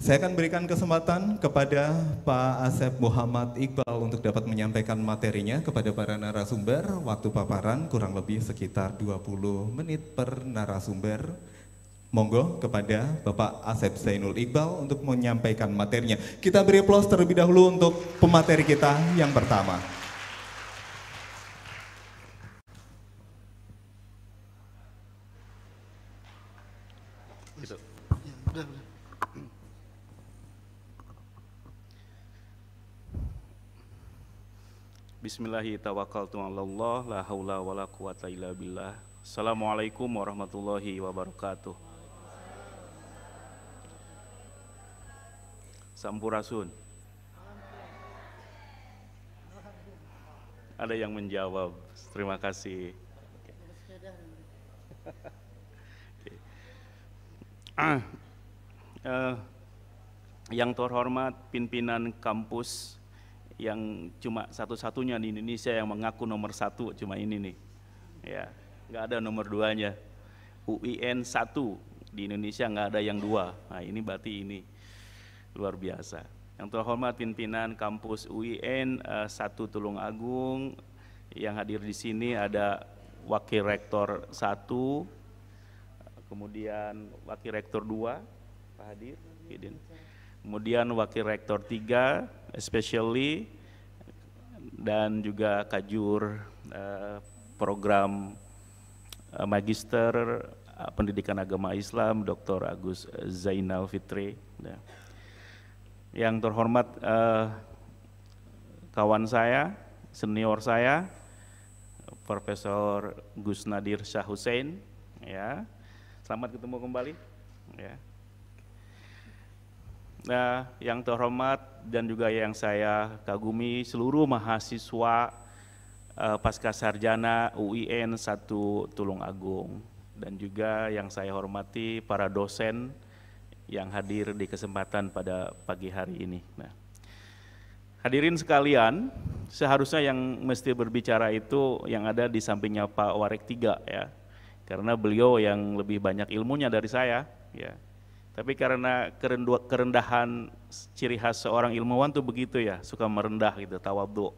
Saya akan berikan kesempatan kepada Pak Asep Muhammad Iqbal untuk dapat menyampaikan materinya kepada para narasumber. Waktu paparan kurang lebih sekitar 20 menit per narasumber. Monggo kepada Bapak Asep Zainul Iqbal untuk menyampaikan materinya. Kita beri aplaus terlebih dahulu untuk pemateri kita yang pertama. Bismillahirrahmanirrahim. La haula wala quwata illa billah. Assalamualaikum warahmatullahi wabarakatuh. Sampurasun. Ada yang menjawab. Terima kasih. Yang terhormat pimpinan kampus yang cuma satu-satunya di Indonesia yang mengaku nomor 1, cuma ini nih, ya, nggak ada nomor 2-nya. UIN 1 di Indonesia nggak ada yang 2. Nah ini berarti ini luar biasa. Yang terhormat pimpinan kampus UIN 1 Tulungagung, yang hadir di sini ada Wakil Rektor 1, kemudian Wakil Rektor 2, Pak Hadir, kemudian Wakil Rektor 3, especially, dan juga Kajur program Magister Pendidikan Agama Islam, Dr. Agus Zainal Fitri. Yang terhormat kawan saya, senior saya, Profesor Gus Nadir Shah Hussein, ya, selamat ketemu kembali. Ya. Nah, yang terhormat dan juga yang saya kagumi seluruh mahasiswa pasca sarjana UIN 1 Tulungagung, dan juga yang saya hormati para dosen yang hadir di kesempatan pada pagi hari ini. Nah, hadirin sekalian, seharusnya yang mesti berbicara itu yang ada di sampingnya Pak Warek 3, ya, karena beliau yang lebih banyak ilmunya dari saya, ya. Tapi karena kerendahan ciri khas seorang ilmuwan tuh begitu ya, suka merendah gitu, tawadhu.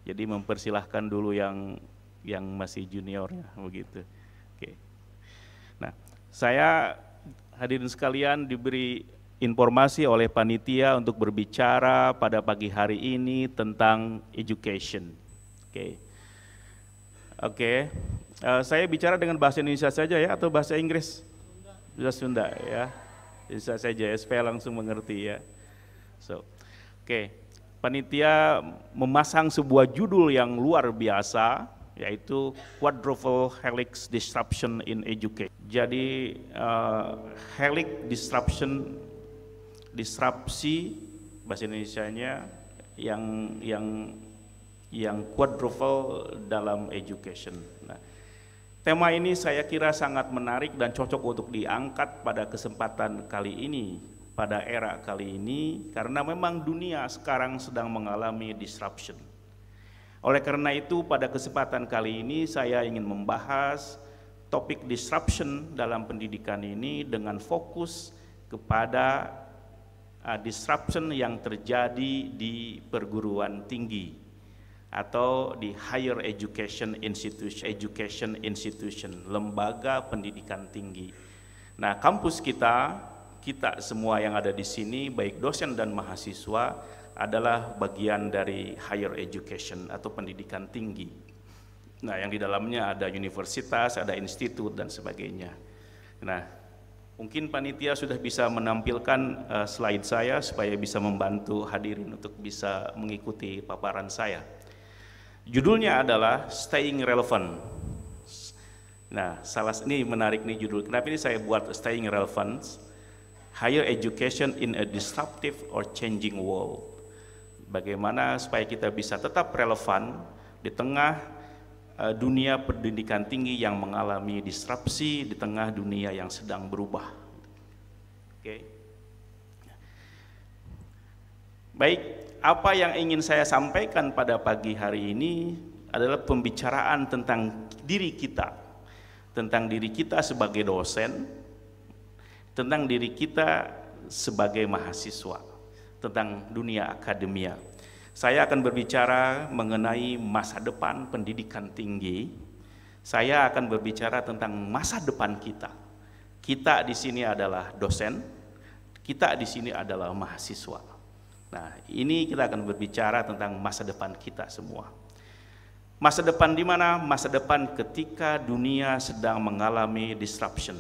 Jadi mempersilahkan dulu yang masih juniornya begitu. Oke. Nah, saya hadirin sekalian diberi informasi oleh panitia untuk berbicara pada pagi hari ini tentang education. Oke. Oke. Saya bicara dengan bahasa Indonesia saja ya atau bahasa Inggris? Bahasa Sunda ya. Bisa saja supaya langsung mengerti ya. Oke. Panitia memasang sebuah judul yang luar biasa, yaitu Quadruple Helix Disruption in Education. Jadi helix disrupsi bahasa Indonesianya yang quadruple dalam education. Nah, tema ini saya kira sangat menarik dan cocok untuk diangkat pada kesempatan kali ini, pada era kali ini, karena memang dunia sekarang sedang mengalami disruption. Oleh karena itu, pada kesempatan kali ini saya ingin membahas topik disruption dalam pendidikan ini dengan fokus kepada disruption yang terjadi di perguruan tinggi atau di higher education institution, lembaga pendidikan tinggi. Nah, kampus kita semua yang ada di sini, baik dosen dan mahasiswa, adalah bagian dari higher education atau pendidikan tinggi. Nah, yang di dalamnya ada universitas, ada institut dan sebagainya. Nah, mungkin panitia sudah bisa menampilkan slide saya supaya bisa membantu hadirin untuk bisa mengikuti paparan saya. Judulnya adalah Staying Relevant. Nah, ini menarik nih judul. Kenapa ini saya buat Staying Relevant? Higher Education in a Disruptive or Changing World. Bagaimana supaya kita bisa tetap relevan di tengah dunia pendidikan tinggi yang mengalami disrupsi, di tengah dunia yang sedang berubah. Oke. Baik, apa yang ingin saya sampaikan pada pagi hari ini adalah pembicaraan tentang diri kita sebagai dosen, tentang diri kita sebagai mahasiswa tentang dunia akademia. Saya akan berbicara mengenai masa depan pendidikan tinggi. Saya akan berbicara tentang masa depan kita. Kita di sini adalah dosen, kita di sini adalah mahasiswa. Nah, ini kita akan berbicara tentang masa depan kita semua. Masa depan di mana? Masa depan ketika dunia sedang mengalami disruption.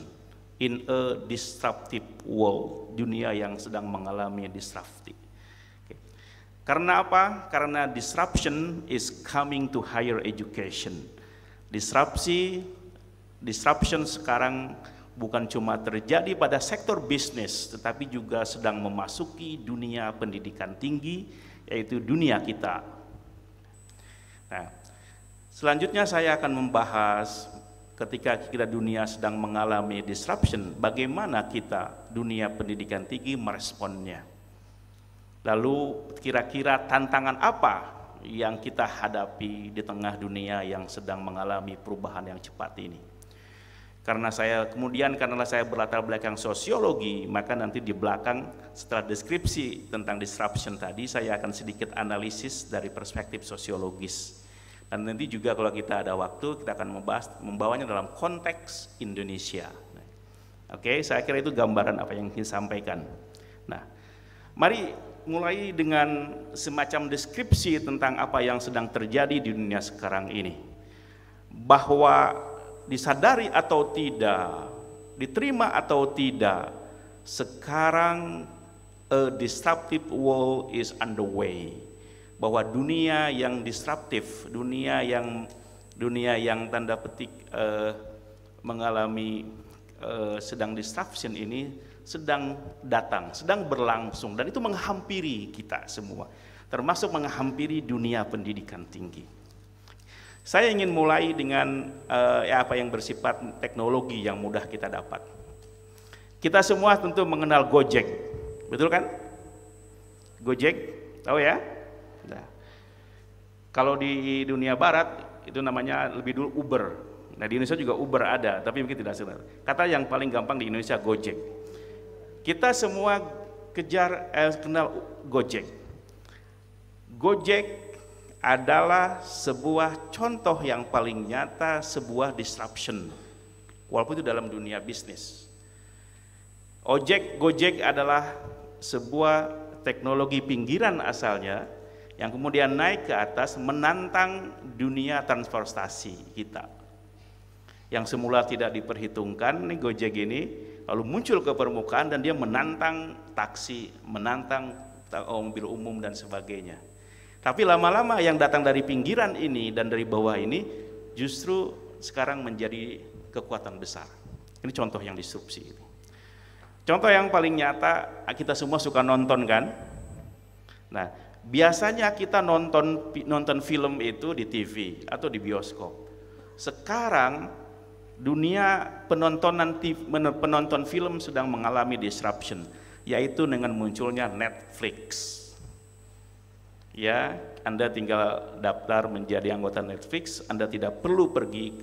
In a disruptive world, dunia yang sedang mengalami disruptive. Karena apa? Karena disruption is coming to higher education. Disruption sekarang bukan cuma terjadi pada sektor bisnis, tetapi juga sedang memasuki dunia pendidikan tinggi, yaitu dunia kita. Nah, selanjutnya saya akan membahas ketika kita dunia sedang mengalami disruption, bagaimana kita dunia pendidikan tinggi meresponnya. Lalu kira-kira tantangan apa yang kita hadapi di tengah dunia yang sedang mengalami perubahan yang cepat ini. Karena saya berlatar belakang sosiologi, maka nanti di belakang setelah deskripsi tentang disruption tadi, saya akan sedikit analisis dari perspektif sosiologis. Dan nanti juga kalau kita ada waktu, kita akan membawanya dalam konteks Indonesia. Oke, saya kira itu gambaran apa yang ingin sampaikan. Nah, mari mulai dengan semacam deskripsi tentang apa yang sedang terjadi di dunia sekarang ini. Bahwa disadari atau tidak, diterima atau tidak, sekarang a disruptive world is underway. Bahwa dunia yang disruptif, dunia yang tanda petik mengalami sedang disruption ini sedang datang, sedang berlangsung, dan itu menghampiri kita semua, termasuk menghampiri dunia pendidikan tinggi. Saya ingin mulai dengan apa yang bersifat teknologi yang mudah kita dapat. Kita semua tentu mengenal Gojek, betul kan? Gojek, tahu ya? Nah, kalau di dunia barat itu namanya lebih dulu Uber. Nah, di Indonesia juga Uber ada, tapi mungkin tidak sering. Kata yang paling gampang di Indonesia Gojek. Kita semua kenal Gojek. Gojek adalah sebuah contoh yang paling nyata sebuah disruption, walaupun itu dalam dunia bisnis. Gojek adalah sebuah teknologi pinggiran asalnya yang kemudian naik ke atas menantang dunia transportasi kita. Yang semula tidak diperhitungkan, nih Gojek ini lalu muncul ke permukaan dan dia menantang taksi, menantang mobil umum dan sebagainya. Tapi lama-lama yang datang dari pinggiran ini dan dari bawah ini justru sekarang menjadi kekuatan besar. Ini contoh yang disrupsi. Contoh yang paling nyata, kita semua suka nonton kan? Nah, biasanya kita nonton film itu di TV atau di bioskop. Sekarang dunia penonton film sedang mengalami disruption, yaitu dengan munculnya Netflix. Ya, Anda tinggal daftar menjadi anggota Netflix, Anda tidak perlu pergi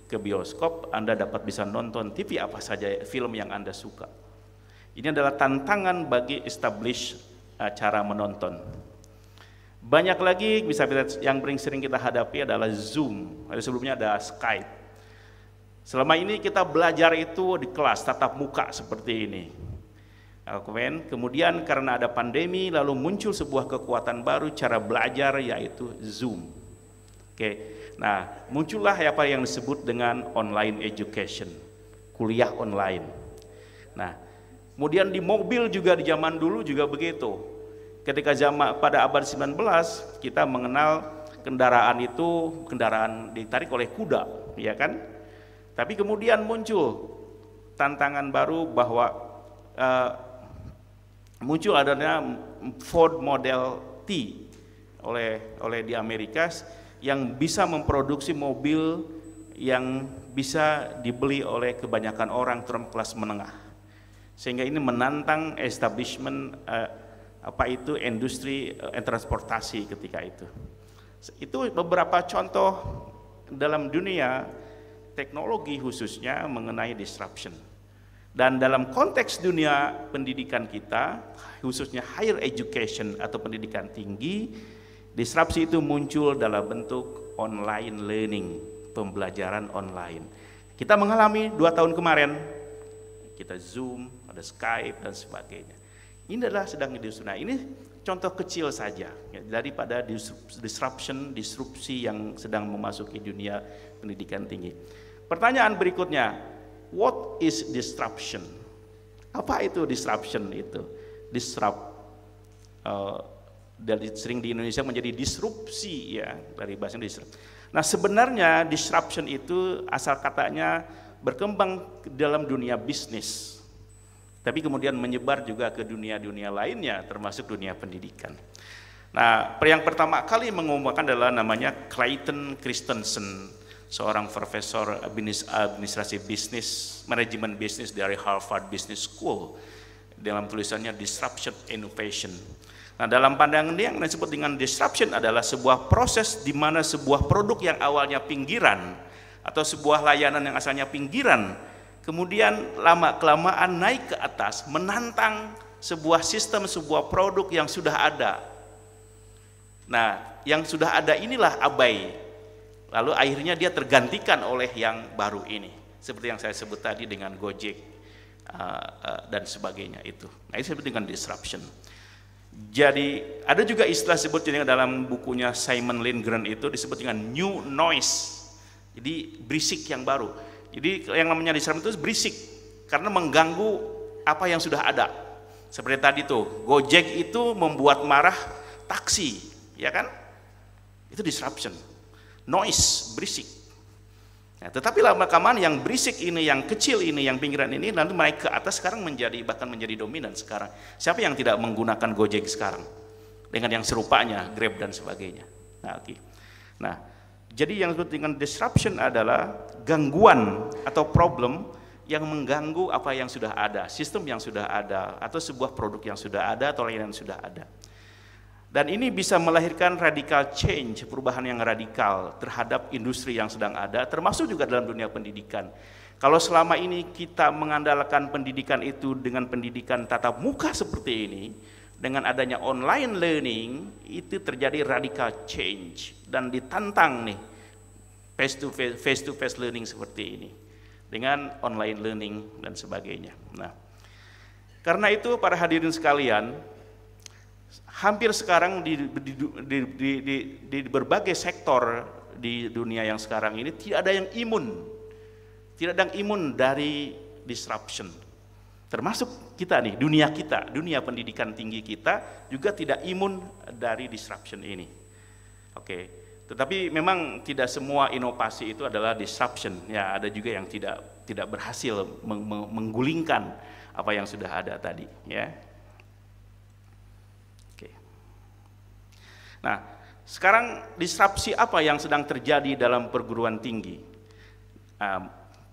ke bioskop, Anda dapat bisa nonton TV apa saja film yang Anda suka. Ini adalah tantangan bagi establish cara menonton. Banyak lagi yang paling sering kita hadapi adalah Zoom. Sebelumnya ada Skype. Selama ini kita belajar itu di kelas tatap muka seperti ini. Kemudian karena ada pandemi lalu muncul sebuah kekuatan baru cara belajar, yaitu Zoom. Nah, muncullah apa yang disebut dengan online education, kuliah online. Nah, kemudian di mobil juga di zaman dulu juga begitu. Ketika pada abad 19 kita mengenal kendaraan ditarik oleh kuda, ya kan? Tapi kemudian muncul tantangan baru bahwa muncul adanya Ford Model T oleh di Amerika yang bisa memproduksi mobil yang bisa dibeli oleh kebanyakan orang terutama kelas menengah. Sehingga ini menantang establishment industri transportasi ketika itu. Itu beberapa contoh dalam dunia teknologi khususnya mengenai disruption. Dan dalam konteks dunia pendidikan kita, khususnya higher education atau pendidikan tinggi, disrupsi itu muncul dalam bentuk online learning, pembelajaran online. Kita mengalami 2 tahun kemarin, kita Zoom, ada Skype dan sebagainya. Ini adalah sedang disrupsi. Nah, ini contoh kecil saja ya, daripada disrupsi yang sedang memasuki dunia pendidikan tinggi. Pertanyaan berikutnya, what is disruption? Apa itu disruption itu? Disrupt, dari sering di Indonesia menjadi disrupsi ya, dari bahasa disrupt. Nah, sebenarnya disruption itu asal katanya berkembang dalam dunia bisnis, tapi kemudian menyebar juga ke dunia-dunia lainnya, termasuk dunia pendidikan. Nah, yang pertama kali mengumumkan adalah namanya Clayton Christensen, seorang profesor administrasi bisnis, manajemen bisnis dari Harvard Business School, dalam tulisannya Disruption Innovation. Nah, dalam pandangan dia yang disebut dengan disruption adalah sebuah proses di mana sebuah produk yang awalnya pinggiran atau sebuah layanan yang asalnya pinggiran, kemudian lama-kelamaan naik ke atas, menantang sebuah sistem, sebuah produk yang sudah ada. Nah, yang sudah ada inilah abai. Lalu akhirnya dia tergantikan oleh yang baru ini. Seperti yang saya sebut tadi dengan Gojek dan sebagainya itu. Nah, itu disebut dengan disruption. Jadi ada juga istilah sebutnya dalam bukunya Simon Lindgren itu disebut dengan new noise. Jadi berisik yang baru. Jadi yang namanya disruption itu berisik karena mengganggu apa yang sudah ada. Seperti tadi tuh, Gojek itu membuat marah taksi, ya kan? Itu disruption. Noise, berisik. Nah, tetapi lama-kelamaan yang berisik ini, yang kecil ini, yang pinggiran ini nanti naik ke atas, sekarang bahkan menjadi dominan sekarang. Siapa yang tidak menggunakan Gojek sekarang? Dengan yang serupanya, Grab dan sebagainya. Nah, okay. Nah, jadi yang disebut dengan disruption adalah gangguan atau problem yang mengganggu apa yang sudah ada, sistem yang sudah ada, atau sebuah produk yang sudah ada, atau layanan yang sudah ada. Dan ini bisa melahirkan radical change, perubahan yang radikal terhadap industri yang sedang ada, termasuk juga dalam dunia pendidikan. Kalau selama ini kita mengandalkan pendidikan itu dengan pendidikan tatap muka seperti ini, dengan adanya online learning, itu terjadi radical change dan ditantang nih face to face learning seperti ini dengan online learning dan sebagainya. Nah, karena itu para hadirin sekalian, hampir sekarang di berbagai sektor di dunia yang sekarang ini tidak ada yang imun dari disruption. Termasuk kita nih, dunia pendidikan tinggi kita juga tidak imun dari disruption ini. Oke, tetapi memang tidak semua inovasi itu adalah disruption. Ya, ada juga yang tidak berhasil menggulingkan apa yang sudah ada tadi, ya. Nah, sekarang disrupsi apa yang sedang terjadi dalam perguruan tinggi?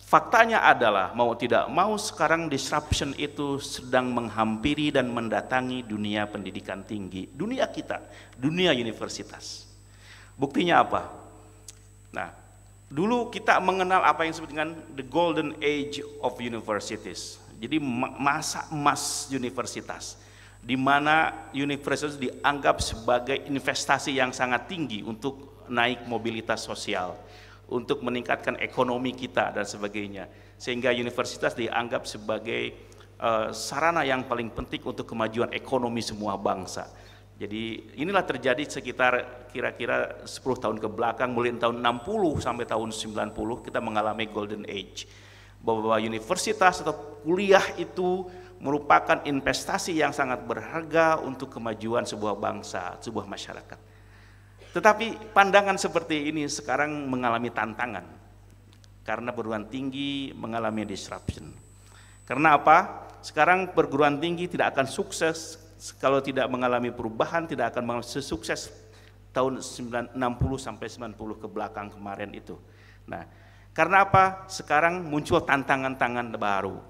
Faktanya adalah mau tidak mau sekarang disruption itu sedang menghampiri dan mendatangi dunia pendidikan tinggi, dunia kita, dunia universitas. Buktinya apa? Nah, dulu kita mengenal apa yang disebut dengan the golden age of universities. Jadi masa emas universitas, di mana universitas dianggap sebagai investasi yang sangat tinggi untuk naik mobilitas sosial, untuk meningkatkan ekonomi kita dan sebagainya, sehingga universitas dianggap sebagai sarana yang paling penting untuk kemajuan ekonomi semua bangsa. Jadi inilah terjadi sekitar kira-kira 10 tahun ke belakang, mulai tahun 60 sampai tahun 90 kita mengalami golden age, bahwa universitas atau kuliah itu merupakan investasi yang sangat berharga untuk kemajuan sebuah bangsa, sebuah masyarakat. Tetapi pandangan seperti ini sekarang mengalami tantangan karena perguruan tinggi mengalami disruption. Karena apa? Sekarang perguruan tinggi tidak akan sukses kalau tidak mengalami perubahan, tidak akan mengalami sesukses tahun 60 sampai 90 ke belakang kemarin itu. Nah, karena apa? Sekarang muncul tantangan-tantangan baru.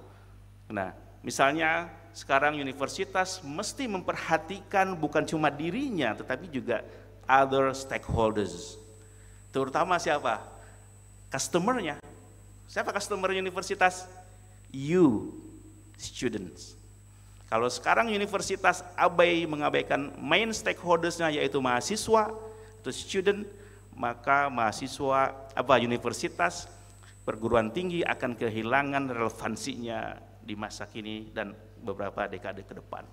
Nah, misalnya sekarang universitas mesti memperhatikan bukan cuma dirinya tetapi juga other stakeholders. Terutama siapa? Customer-nya. Siapa customer universitas? You. students. Kalau sekarang universitas mengabaikan main stakeholdersnya yaitu mahasiswa atau student, maka universitas perguruan tinggi akan kehilangan relevansinya di masa kini dan beberapa dekade ke depan.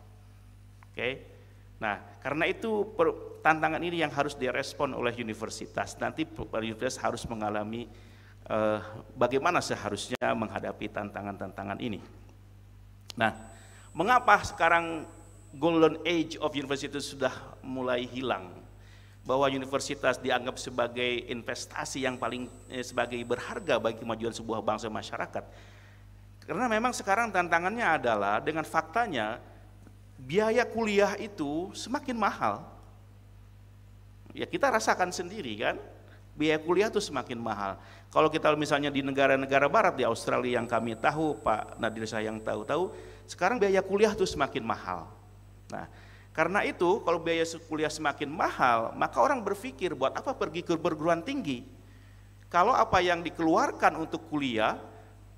Oke. Nah, karena itu tantangan ini yang harus direspon oleh universitas. Nanti universitas harus mengalami bagaimana seharusnya menghadapi tantangan-tantangan ini. Nah, mengapa sekarang golden age of university sudah mulai hilang? Bahwa universitas dianggap sebagai investasi yang paling sebagai berharga bagi kemajuan sebuah bangsa masyarakat. Karena memang sekarang tantangannya adalah dengan faktanya biaya kuliah itu semakin mahal. Ya kita rasakan sendiri kan, biaya kuliah itu semakin mahal. Kalau kita misalnya di negara-negara barat, di Australia yang kami tahu, Pak Nadir saya yang tahu, sekarang biaya kuliah itu semakin mahal. Nah, karena itu kalau biaya kuliah semakin mahal, maka orang berpikir buat apa pergi ke perguruan tinggi? Kalau apa yang dikeluarkan untuk kuliah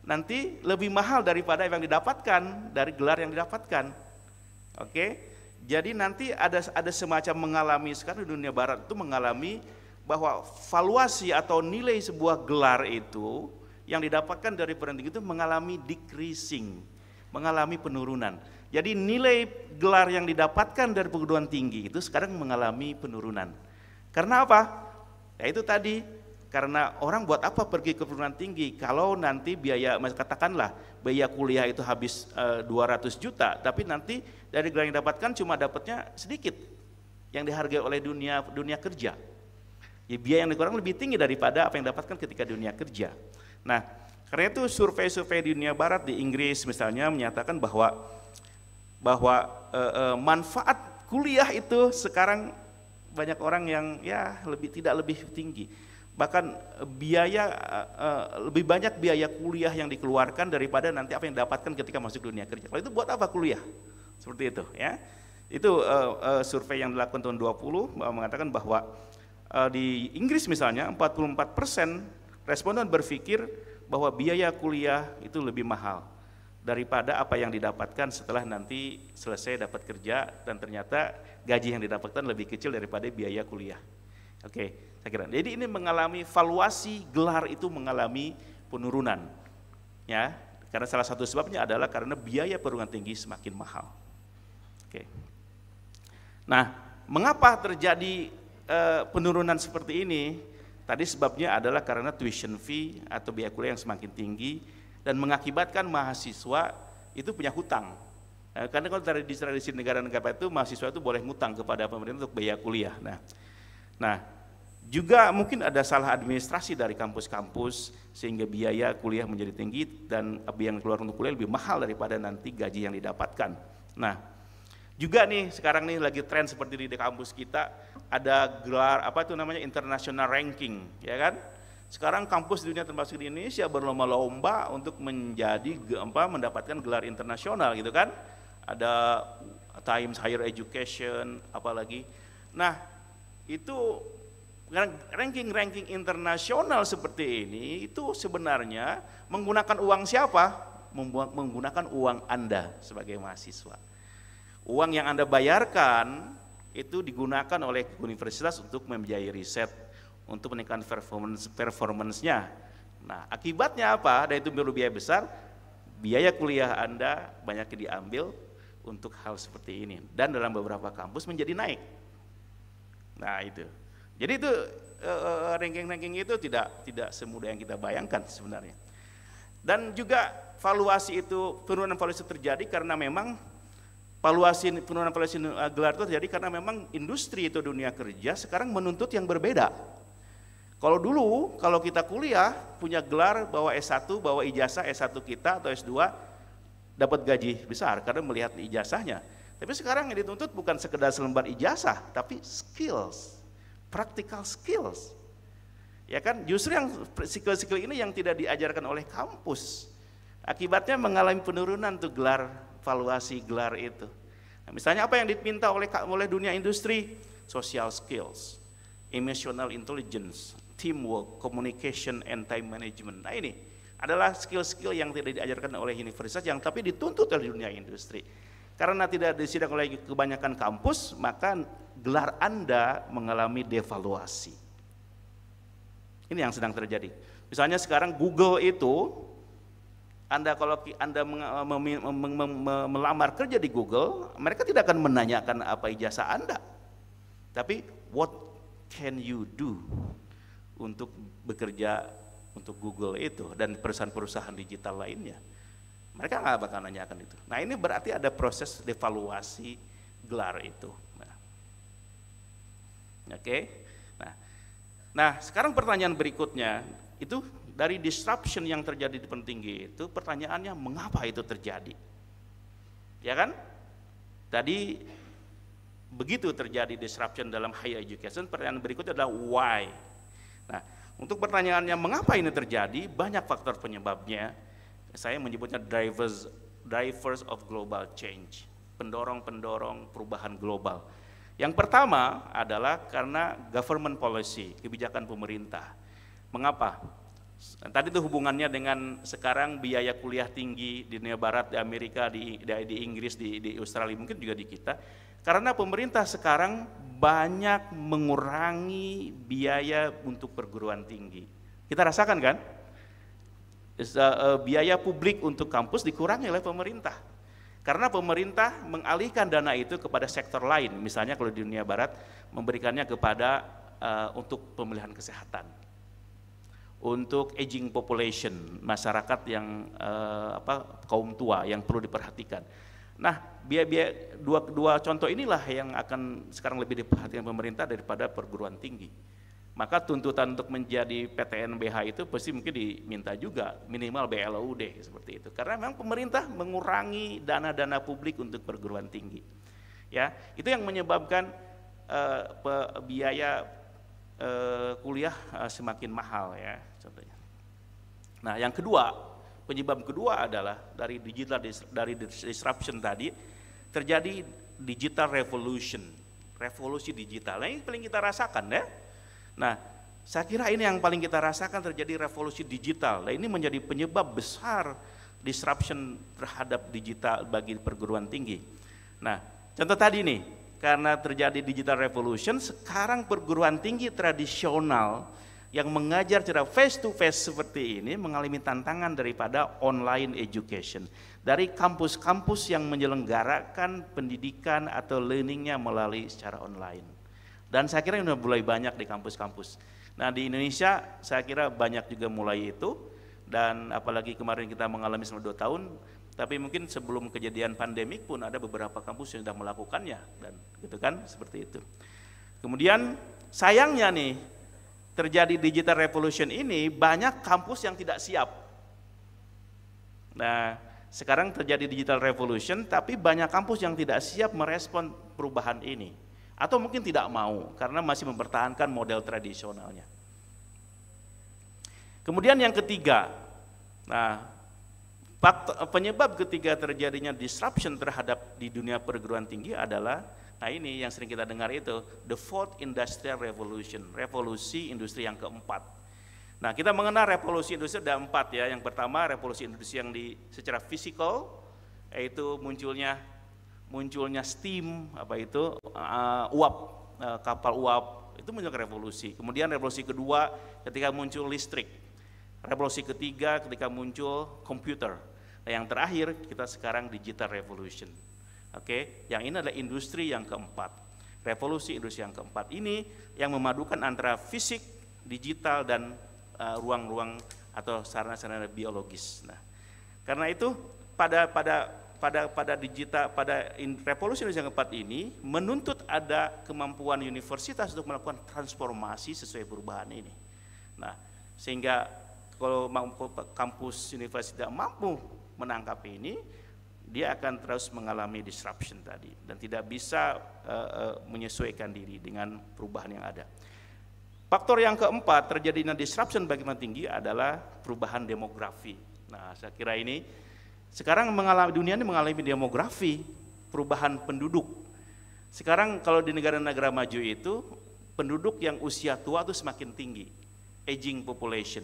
nanti lebih mahal daripada yang didapatkan dari gelar yang didapatkan. Oke, jadi nanti ada semacam mengalami sekarang di dunia barat itu mengalami bahwa valuasi atau nilai sebuah gelar itu yang didapatkan dari perguruan tinggi itu mengalami decreasing, mengalami penurunan. Jadi nilai gelar yang didapatkan dari perguruan tinggi itu sekarang mengalami penurunan. Karena apa? Ya itu tadi, karena orang buat apa pergi ke perguruan tinggi kalau nanti biaya, katakanlah biaya kuliah itu habis 200 juta, tapi nanti dari gelar yang didapatkan cuma dapatnya sedikit yang dihargai oleh dunia kerja. Ya, biaya yang dikeluarkan lebih tinggi daripada apa yang didapatkan ketika dunia kerja. Nah, karena itu survei-survei di dunia barat, di Inggris misalnya menyatakan bahwa manfaat kuliah itu sekarang banyak orang yang ya tidak lebih tinggi. Bahkan lebih banyak biaya kuliah yang dikeluarkan daripada nanti apa yang didapatkan ketika masuk dunia kerja. Kalau itu buat apa kuliah? Seperti itu ya. Itu survei yang dilakukan tahun 20 mengatakan bahwa di Inggris misalnya 44% responden berpikir bahwa biaya kuliah itu lebih mahal daripada apa yang didapatkan setelah nanti selesai dapat kerja dan ternyata gaji yang didapatkan lebih kecil daripada biaya kuliah. Oke, saya kira. Jadi ini mengalami valuasi gelar itu mengalami penurunan, ya. Karena salah satu sebabnya adalah karena biaya perguruan tinggi semakin mahal. Oke. Nah, mengapa terjadi penurunan seperti ini? Tadi sebabnya adalah karena tuition fee atau biaya kuliah yang semakin tinggi dan mengakibatkan mahasiswa itu punya hutang. Karena kalau tradisi negara-negara itu mahasiswa itu boleh ngutang kepada pemerintah untuk biaya kuliah. Nah, juga mungkin ada salah administrasi dari kampus-kampus sehingga biaya kuliah menjadi tinggi dan biaya yang keluar untuk kuliah lebih mahal daripada nanti gaji yang didapatkan. Nah, juga nih sekarang nih lagi tren seperti di kampus kita ada gelar international ranking, ya kan? Sekarang kampus di dunia termasuk di Indonesia berlomba-lomba untuk mendapatkan gelar internasional gitu kan? Ada Times Higher Education apalagi. Nah, itu ranking-ranking internasional seperti ini itu sebenarnya menggunakan uang siapa? Menggunakan uang Anda sebagai mahasiswa. Uang yang Anda bayarkan itu digunakan oleh universitas untuk membiayai riset, untuk meningkatkan performance-nya. Nah, akibatnya apa? Dan itu biaya besar, biaya kuliah Anda banyak diambil untuk hal seperti ini. Dan dalam beberapa kampus menjadi naik. Nah, itu. Jadi itu ranking-ranking itu tidak semudah yang kita bayangkan sebenarnya. Dan juga penurunan valuasi terjadi karena memang penurunan valuasi gelar itu terjadi karena memang industri itu dunia kerja sekarang menuntut yang berbeda. Kalau dulu kalau kita kuliah punya gelar bawa S1, bawa ijazah S1 kita atau S2 dapat gaji besar karena melihat ijazahnya. Tapi sekarang yang dituntut bukan sekedar selembar ijazah, tapi skills, practical skills. Ya kan, justru yang skill-skill ini yang tidak diajarkan oleh kampus. Akibatnya mengalami penurunan tuh valuasi gelar itu. Nah, misalnya apa yang diminta oleh dunia industri? Social skills, emotional intelligence, teamwork, communication, and time management. Nah ini adalah skill-skill yang tidak diajarkan oleh universitas, yang tapi dituntut oleh dunia industri. Karena tidak disidang oleh kebanyakan kampus, maka gelar Anda mengalami devaluasi. Ini yang sedang terjadi. Misalnya sekarang Google itu, kalau Anda melamar kerja di Google, mereka tidak akan menanyakan apa ijazah Anda. Tapi what can you do untuk bekerja untuk Google itu dan perusahaan-perusahaan digital lainnya? Mereka nggak bakal nanyakan itu. Nah, ini berarti ada proses devaluasi gelar itu. Oke. Nah, sekarang pertanyaan berikutnya itu dari disruption yang terjadi di pendidikan tinggi itu, pertanyaannya mengapa itu terjadi? Ya kan? Tadi begitu terjadi disruption dalam higher education, pertanyaan berikutnya adalah why. Nah, untuk pertanyaannya mengapa ini terjadi, banyak faktor penyebabnya. Saya menyebutnya drivers of global change, pendorong-pendorong perubahan global. Yang pertama adalah karena government policy, kebijakan pemerintah. Mengapa? Tadi itu hubungannya dengan sekarang biaya kuliah tinggi di dunia barat, di Amerika, di Inggris, di Australia, mungkin juga di kita. Karena pemerintah sekarang banyak mengurangi biaya untuk perguruan tinggi. Kita rasakan kan? Biaya publik untuk kampus dikurangi oleh pemerintah. Karena pemerintah mengalihkan dana itu kepada sektor lain, misalnya kalau di dunia barat memberikannya kepada untuk pemulihan kesehatan, untuk aging population, masyarakat yang kaum tua yang perlu diperhatikan. Nah, biaya dua contoh inilah yang akan sekarang lebih diperhatikan pemerintah daripada perguruan tinggi. Maka tuntutan untuk menjadi PTNBH itu pasti mungkin diminta juga minimal BLUD seperti itu. Karena memang pemerintah mengurangi dana-dana publik untuk perguruan tinggi. Ya, itu yang menyebabkan biaya kuliah semakin mahal ya contohnya. Nah, yang kedua, penyebab kedua adalah dari disruption tadi terjadi digital revolution, revolusi digital. Nah, ini paling kita rasakan ya. Nah, saya kira ini yang paling kita rasakan, terjadi revolusi digital. Nah, ini menjadi penyebab besar disruption terhadap digital bagi perguruan tinggi. Nah, contoh tadi nih, karena terjadi digital revolution, sekarang perguruan tinggi tradisional yang mengajar secara face to face seperti ini mengalami tantangan daripada online education. Dari kampus-kampus yang menyelenggarakan pendidikan atau learningnya melalui secara online. Dan saya kira ini sudah mulai banyak di kampus-kampus. Nah, di Indonesia saya kira banyak juga mulai itu, dan apalagi kemarin kita mengalami selama 2 tahun, tapi mungkin sebelum kejadian pandemik pun ada beberapa kampus yang sudah melakukannya, dan gitu kan, seperti itu. Kemudian sayangnya nih, terjadi digital revolution ini banyak kampus yang tidak siap. Nah, sekarang terjadi digital revolution, tapi banyak kampus yang tidak siap merespon perubahan ini. Atau mungkin tidak mau karena masih mempertahankan model tradisionalnya. Kemudian yang ketiga, nah, penyebab ketiga terjadinya disruption terhadap di dunia perguruan tinggi adalah, nah ini yang sering kita dengar itu, the fourth industrial revolution, revolusi industri yang keempat. Nah, kita mengenal revolusi industri ada 4 ya. Yang pertama revolusi industri yang secara fisikal, yaitu munculnya steam, uap, kapal uap, itu menunjukkan revolusi. Kemudian revolusi kedua ketika muncul listrik. Revolusi ketiga ketika muncul komputer. Nah, yang terakhir kita sekarang digital revolution. Oke, yang ini adalah industri yang keempat. Revolusi industri yang keempat ini yang memadukan antara fisik, digital, dan ruang-ruang atau sarana-sarana biologis. Nah, karena itu pada revolusi Indonesia yang keempat ini menuntut ada kemampuan universitas untuk melakukan transformasi sesuai perubahan ini. Nah, sehingga kalau kampus universitas tidak mampu menangkap ini, dia akan terus mengalami disruption tadi dan tidak bisa menyesuaikan diri dengan perubahan yang ada. Faktor yang keempat terjadinya disruption bagi perguruan tinggi adalah perubahan demografi. Nah, saya kira ini sekarang dunia ini mengalami demografi, perubahan penduduk. Sekarang kalau di negara-negara maju itu, penduduk yang usia tua itu semakin tinggi, aging population.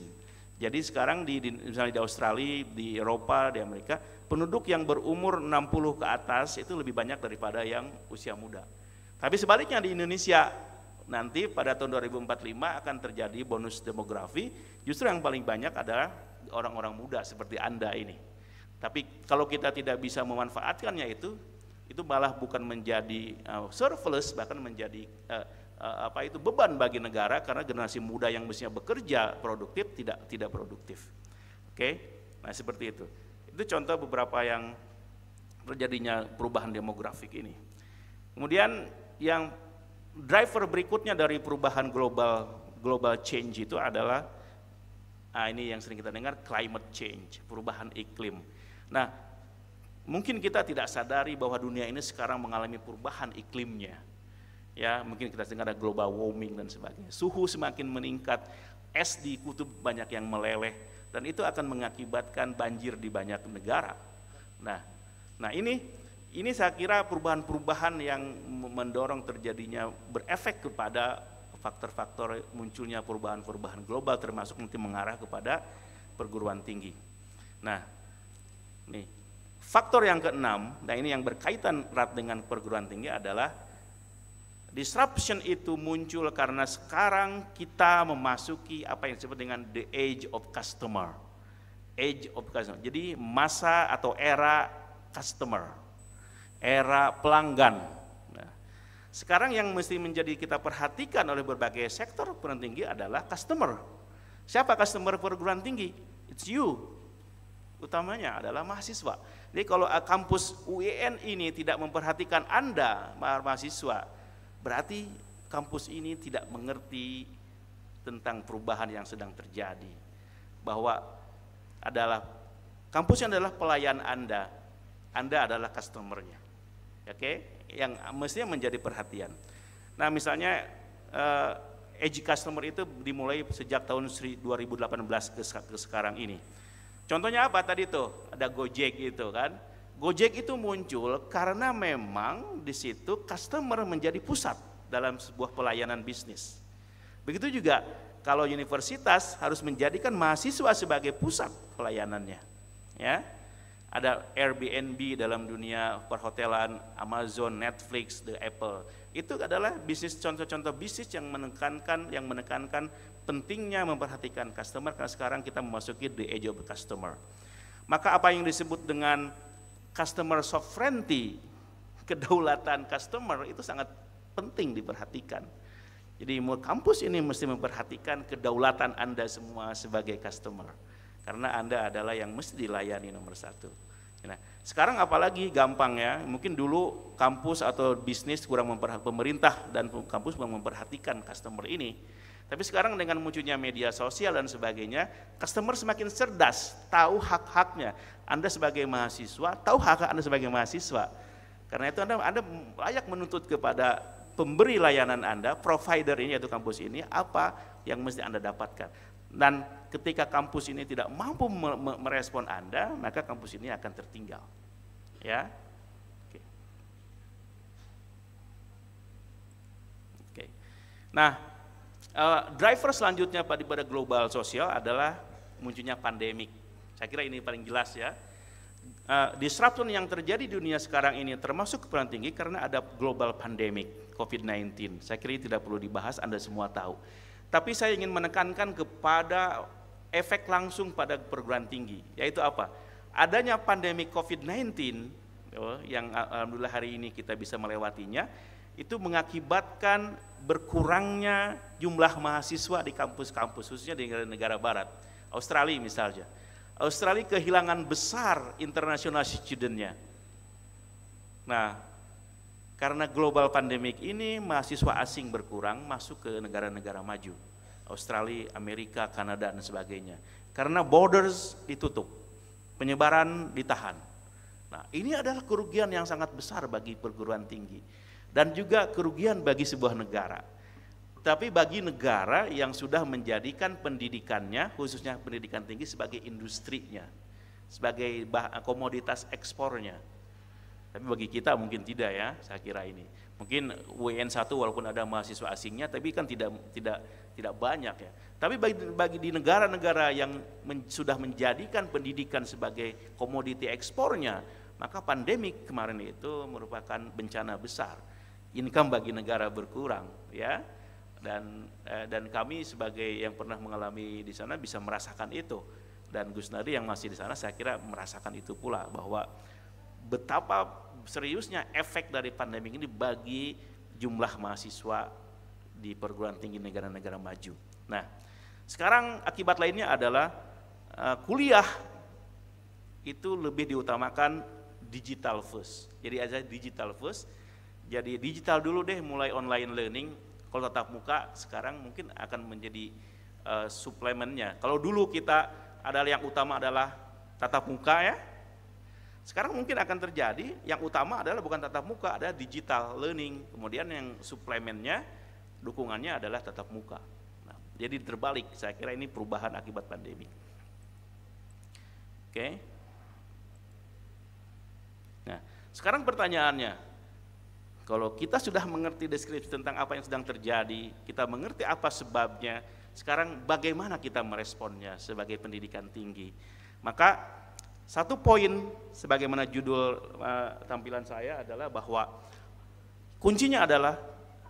Jadi sekarang misalnya di Australia, di Eropa, di Amerika, penduduk yang berumur 60 ke atas itu lebih banyak daripada yang usia muda. Tapi sebaliknya di Indonesia, nanti pada tahun 2045 akan terjadi bonus demografi, justru yang paling banyak adalah orang-orang muda seperti Anda ini. Tapi kalau kita tidak bisa memanfaatkannya itu malah bukan menjadi surplus, bahkan menjadi beban bagi negara, karena generasi muda yang mestinya bekerja produktif tidak produktif. Oke, nah seperti itu. Itu contoh beberapa yang terjadinya perubahan demografik ini. Kemudian yang driver berikutnya dari perubahan global change itu adalah ini yang sering kita dengar, climate change, perubahan iklim. Nah, mungkin kita tidak sadari bahwa dunia ini sekarang mengalami perubahan iklimnya. Ya, mungkin kita dengar ada global warming dan sebagainya. Suhu semakin meningkat, es di kutub banyak yang meleleh, dan itu akan mengakibatkan banjir di banyak negara. Nah ini saya kira perubahan-perubahan yang mendorong terjadinya, berefek kepada faktor-faktor munculnya perubahan-perubahan global, termasuk nanti mengarah kepada perguruan tinggi. Nah, nih faktor yang keenam, nah ini yang berkaitan erat dengan perguruan tinggi adalah disruption itu muncul karena sekarang kita memasuki apa yang disebut dengan the age of customer. Age of customer. Jadi masa atau era customer, era pelanggan. Nah, sekarang yang mesti menjadi kita perhatikan oleh berbagai sektor perguruan tinggi adalah customer. Siapa customer perguruan tinggi? It's you. Utamanya adalah mahasiswa. Jadi kalau kampus UIN ini tidak memperhatikan Anda, mahasiswa, berarti kampus ini tidak mengerti tentang perubahan yang sedang terjadi. Bahwa kampus yang adalah pelayan Anda adalah customernya. Oke, yang mestinya menjadi perhatian. Nah, misalnya edge customer itu dimulai sejak tahun 2018 ke sekarang ini. Contohnya apa tadi tuh? Ada Gojek itu kan. Gojek itu muncul karena memang di situ customer menjadi pusat dalam sebuah pelayanan bisnis. Begitu juga kalau universitas harus menjadikan mahasiswa sebagai pusat pelayanannya. Ya, ada Airbnb dalam dunia perhotelan, Amazon, Netflix, The Apple. Itu adalah bisnis, contoh-contoh bisnis yang menekankan pentingnya memperhatikan customer, karena sekarang kita memasuki the age of customer. Maka apa yang disebut dengan customer sovereignty, kedaulatan customer, itu sangat penting diperhatikan. Jadi kampus ini mesti memperhatikan kedaulatan Anda semua sebagai customer, karena Anda adalah yang mesti dilayani nomor satu. Nah, sekarang apalagi gampang ya, mungkin dulu kampus atau bisnis pemerintah dan kampus kurang memperhatikan customer ini. Tapi sekarang dengan munculnya media sosial dan sebagainya, customer semakin cerdas, tahu hak-haknya. Anda sebagai mahasiswa, tahu hak Anda sebagai mahasiswa. Karena itu Anda layak menuntut kepada pemberi layanan Anda, provider ini yaitu kampus ini, apa yang mesti Anda dapatkan. Dan ketika kampus ini tidak mampu merespon Anda, maka kampus ini akan tertinggal. Ya. Oke. Nah, driver selanjutnya pada global sosial adalah munculnya pandemik. Saya kira ini paling jelas ya. Disruption yang terjadi di dunia sekarang ini termasuk perguruan tinggi karena ada global pandemic COVID-19. Saya kira ini tidak perlu dibahas, Anda semua tahu. Tapi saya ingin menekankan kepada efek langsung pada perguruan tinggi, yaitu apa? Adanya pandemi COVID-19 yang alhamdulillah hari ini kita bisa melewatinya, itu mengakibatkan berkurangnya jumlah mahasiswa di kampus-kampus, khususnya di negara barat. Australia misalnya. Australia kehilangan besar international student-nya. Nah, karena global pandemic ini mahasiswa asing berkurang masuk ke negara-negara maju. Australia, Amerika, Kanada dan sebagainya. Karena borders ditutup, penyebaran ditahan. Nah, ini adalah kerugian yang sangat besar bagi perguruan tinggi dan juga kerugian bagi sebuah negara. Tapi bagi negara yang sudah menjadikan pendidikannya, khususnya pendidikan tinggi, sebagai industrinya, sebagai komoditas ekspornya. Tapi bagi kita mungkin tidak ya, saya kira ini. Mungkin UIN 1 walaupun ada mahasiswa asingnya, tapi kan tidak banyak ya. Tapi bagi di negara-negara yang sudah menjadikan pendidikan sebagai komoditi ekspornya, maka pandemik kemarin itu merupakan bencana besar. Income bagi negara berkurang, ya. Dan kami sebagai yang pernah mengalami di sana bisa merasakan itu. Dan Gus Nadi yang masih di sana saya kira merasakan itu pula, bahwa betapa seriusnya efek dari pandemi ini bagi jumlah mahasiswa di perguruan tinggi negara-negara maju. Nah, sekarang akibat lainnya adalah kuliah itu lebih diutamakan digital first. Jadi aja digital first. Jadi digital dulu deh, mulai online learning. Kalau tatap muka sekarang mungkin akan menjadi suplemennya. Kalau dulu kita adalah yang utama adalah tatap muka ya. Sekarang mungkin akan terjadi yang utama adalah bukan tatap muka, ada digital learning. Kemudian yang suplemennya, dukungannya adalah tatap muka. Nah, jadi terbalik, saya kira ini perubahan akibat pandemi. Oke. Nah, sekarang pertanyaannya, kalau kita sudah mengerti deskripsi tentang apa yang sedang terjadi, kita mengerti apa sebabnya, sekarang bagaimana kita meresponnya sebagai pendidikan tinggi? Maka satu poin sebagaimana judul tampilan saya adalah bahwa kuncinya adalah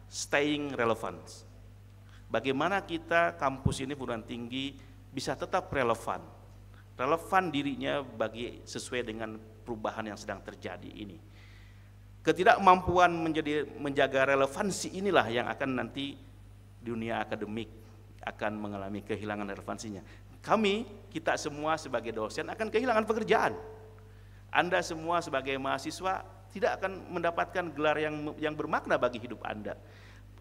staying relevant. Bagaimana kita kampus ini perguruan tinggi bisa tetap relevan dirinya sesuai dengan perubahan yang sedang terjadi ini. Ketidakmampuan menjaga relevansi inilah yang akan nanti dunia akademik akan mengalami kehilangan relevansinya. Kita semua sebagai dosen akan kehilangan pekerjaan. Anda semua sebagai mahasiswa tidak akan mendapatkan gelar yang bermakna bagi hidup Anda.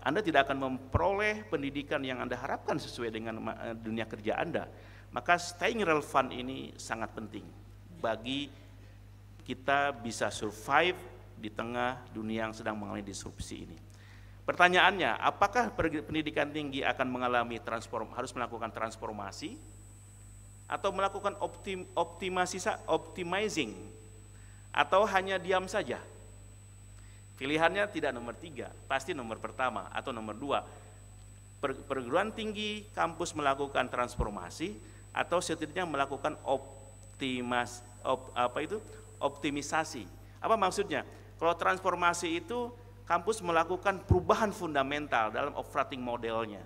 Anda tidak akan memperoleh pendidikan yang Anda harapkan sesuai dengan dunia kerja Anda. Maka staying relevant ini sangat penting bagi kita bisa survive di tengah dunia yang sedang mengalami disrupsi ini. Pertanyaannya, apakah pendidikan tinggi akan mengalami harus melakukan transformasi atau melakukan optimizing atau hanya diam saja? Pilihannya tidak nomor 3, pasti nomor pertama atau nomor 2. Perguruan tinggi kampus melakukan transformasi atau setidaknya melakukan optimisasi. Apa maksudnya? Kalau transformasi itu kampus melakukan perubahan fundamental dalam operating modelnya.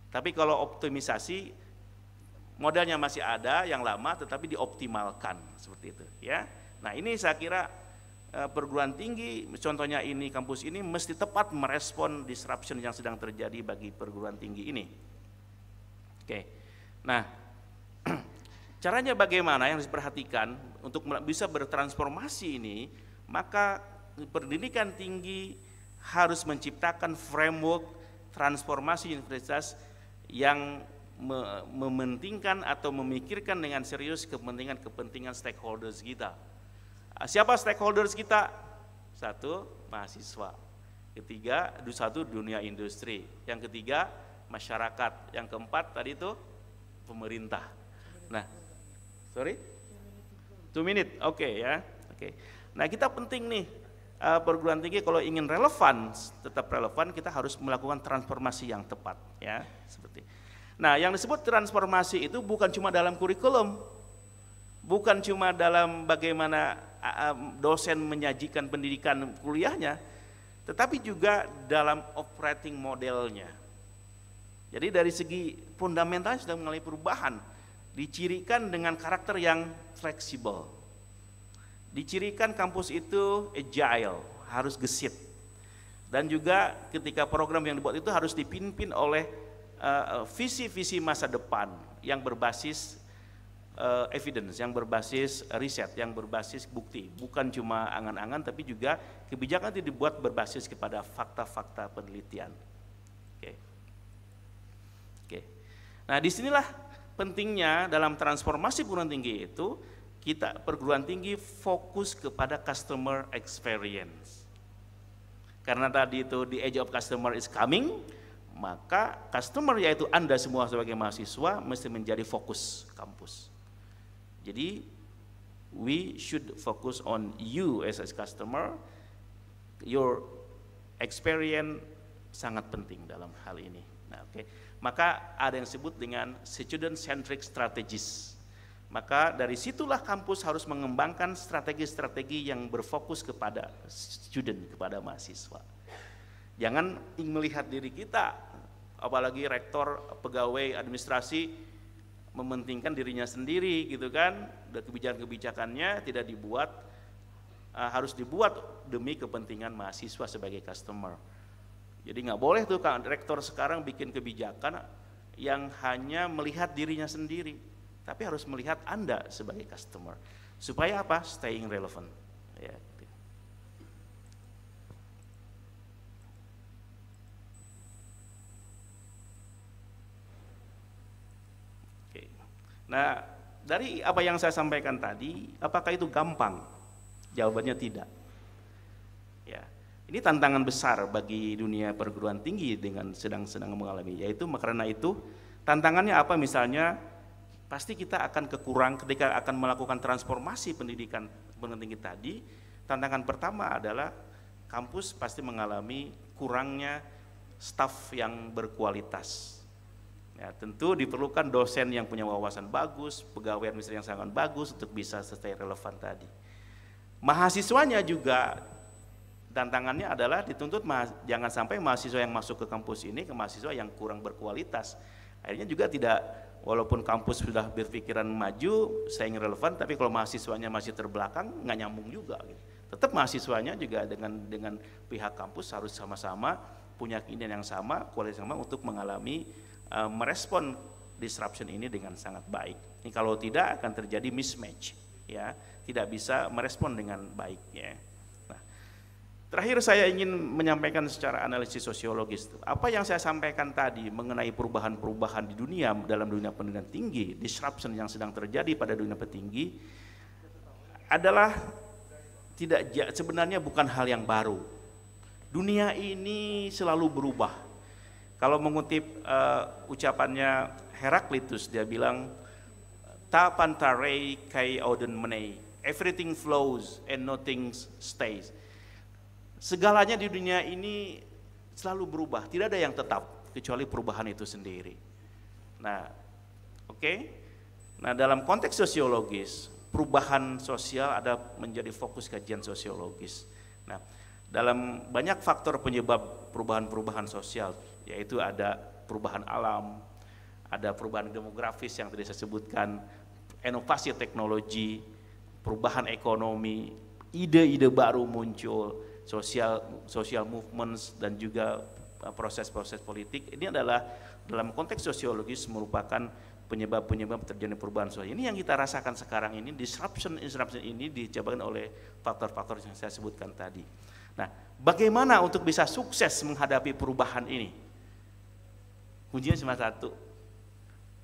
Tapi kalau optimisasi, modelnya masih ada yang lama tetapi dioptimalkan seperti itu ya. Nah, ini saya kira perguruan tinggi, contohnya ini kampus ini mesti tepat merespon disruption yang sedang terjadi bagi perguruan tinggi ini. Oke. Nah, caranya bagaimana yang harus diperhatikan untuk bisa bertransformasi ini, maka pendidikan tinggi harus menciptakan framework transformasi universitas yang mementingkan atau memikirkan dengan serius kepentingan stakeholders kita. Siapa stakeholders kita? 1, mahasiswa. Ketiga, dunia industri. Yang ketiga, masyarakat. Yang keempat tadi itu pemerintah. Nah, sorry? 2 minute, oke ya. Oke. Nah, kita penting nih. Perguruan tinggi kalau ingin tetap relevan, kita harus melakukan transformasi yang tepat ya, seperti. Nah, yang disebut transformasi itu bukan cuma dalam kurikulum, bukan cuma dalam bagaimana dosen menyajikan pendidikan kuliahnya, tetapi juga dalam operating modelnya. Jadi dari segi fundamentalnya sudah mengalami perubahan, dicirikan dengan karakter yang fleksibel. Dicirikan kampus itu agile, harus gesit. Dan juga ketika program yang dibuat itu harus dipimpin oleh visi-visi masa depan yang berbasis evidence, yang berbasis riset, yang berbasis bukti. Bukan cuma angan-angan, tapi juga kebijakan itu dibuat berbasis kepada fakta-fakta penelitian. Oke. Nah, disinilah pentingnya dalam transformasi perguruan tinggi itu, perguruan tinggi fokus kepada customer experience. Karena tadi itu the age of customer is coming, maka customer yaitu Anda semua sebagai mahasiswa mesti menjadi fokus kampus. Jadi we should focus on you as a customer your experience sangat penting dalam hal ini. Nah, maka ada yang disebut dengan student-centric strategies. Maka dari situlah kampus harus mengembangkan strategi-strategi yang berfokus kepada student, kepada mahasiswa. Jangan melihat diri kita, apalagi rektor, pegawai administrasi mementingkan dirinya sendiri gitu kan, dan kebijakan-kebijakannya tidak dibuat, harus dibuat demi kepentingan mahasiswa sebagai customer. Jadi nggak boleh tuh kan rektor sekarang bikin kebijakan yang hanya melihat dirinya sendiri, tapi harus melihat Anda sebagai customer. Supaya apa? Staying relevant. Ya. Oke. Nah, dari apa yang saya sampaikan tadi, apakah itu gampang? Jawabannya tidak. Ya. Ini tantangan besar bagi dunia perguruan tinggi dengan sedang mengalami, yaitu karena itu tantangannya apa? Misalnya pasti kita akan ketika akan melakukan transformasi pendidikan perguruan tinggi tadi, tantangan pertama adalah kampus pasti mengalami kurangnya staf yang berkualitas. Ya, tentu diperlukan dosen yang punya wawasan bagus, pegawai administrasi yang sangat bagus untuk bisa stay relevan tadi. Mahasiswanya juga tantangannya adalah dituntut jangan sampai mahasiswa yang masuk ke kampus ini ke mahasiswa yang kurang berkualitas. Akhirnya juga tidak, walaupun kampus sudah berpikiran maju, staying relevan, tapi kalau mahasiswanya masih terbelakang nggak nyambung juga. Gitu. Tetap mahasiswanya juga dengan pihak kampus harus sama-sama punya keinginan yang sama, kualitas yang sama untuk mengalami merespon disruption ini dengan sangat baik. Ini kalau tidak akan terjadi mismatch, ya, tidak bisa merespon dengan baik. Ya. Nah, terakhir saya ingin menyampaikan secara analisis sosiologis. Apa yang saya sampaikan tadi mengenai perubahan-perubahan di dunia dalam dunia pendidikan tinggi, disruption yang sedang terjadi pada dunia tinggi adalah sebenarnya bukan hal yang baru. Dunia ini selalu berubah. Kalau mengutip ucapannya Heraklitus, dia bilang, "Ta pantare kai auden menei, everything flows and nothing stays." Segalanya di dunia ini selalu berubah, tidak ada yang tetap kecuali perubahan itu sendiri. Nah, Nah, dalam konteks sosiologis, perubahan sosial ada menjadi fokus kajian sosiologis. Nah, dalam banyak faktor penyebab perubahan-perubahan sosial, yaitu ada perubahan alam, ada perubahan demografis yang tadi saya sebutkan, inovasi teknologi, perubahan ekonomi, ide-ide baru muncul, social movements, dan juga proses-proses politik. Ini adalah dalam konteks sosiologis merupakan penyebab-penyebab terjadi perubahan sosial. Ini yang kita rasakan sekarang ini, disruption ini disebabkan oleh faktor-faktor yang saya sebutkan tadi. Nah, bagaimana untuk bisa sukses menghadapi perubahan ini? Kuncinya cuma satu,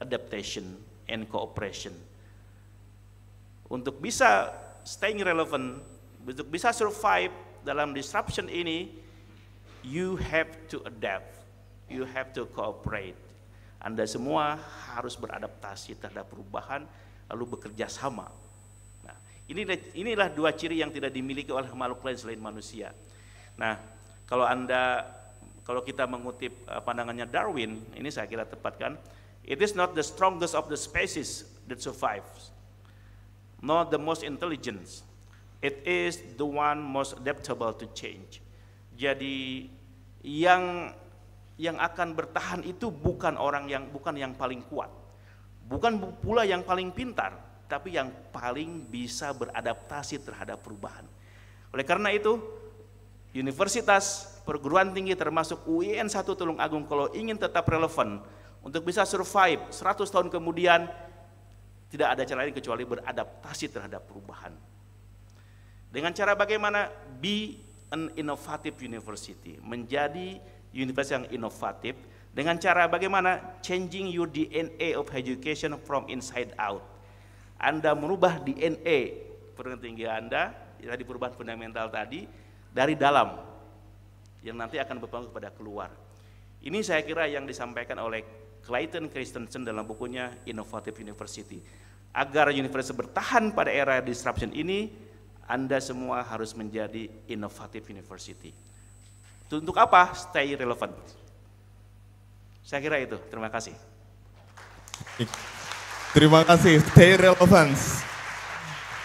adaptation and cooperation. Untuk bisa staying relevant, untuk bisa survive dalam disruption ini, you have to adapt, you have to cooperate. Anda semua harus beradaptasi terhadap perubahan, lalu bekerja sama. Nah, inilah dua ciri yang tidak dimiliki oleh makhluk lain selain manusia. Nah, kalau kita mengutip pandangannya Darwin, ini saya kira tepat kan? It is not the strongest of the species that survives, not the most intelligent. It is the one most adaptable to change. Jadi yang akan bertahan itu bukan yang paling kuat, bukan pula yang paling pintar, tapi yang paling bisa beradaptasi terhadap perubahan. Oleh karena itu, universitas perguruan tinggi termasuk UIN 1 Tulungagung kalau ingin tetap relevan untuk bisa survive 100 tahun kemudian, tidak ada cara lain kecuali beradaptasi terhadap perubahan. Dengan cara bagaimana? Be an innovative university, menjadi universitas yang inovatif. Dengan cara bagaimana? Changing your DNA of education from inside out. Anda merubah DNA perguruan tinggi Anda, tadi perubahan fundamental tadi, dari dalam, yang nanti akan berpengaruh kepada keluar. Ini saya kira yang disampaikan oleh Clayton Christensen dalam bukunya Innovative University. Agar universitas bertahan pada era disruption ini, Anda semua harus menjadi innovative university. Untuk apa? Stay relevant. Saya kira itu. Terima kasih. Terima kasih. Stay relevant.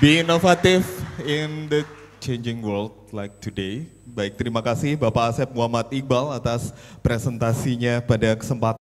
Be innovative in the changing world like today. Baik, terima kasih Bapak Asep Muhammad Iqbal atas presentasinya pada kesempatan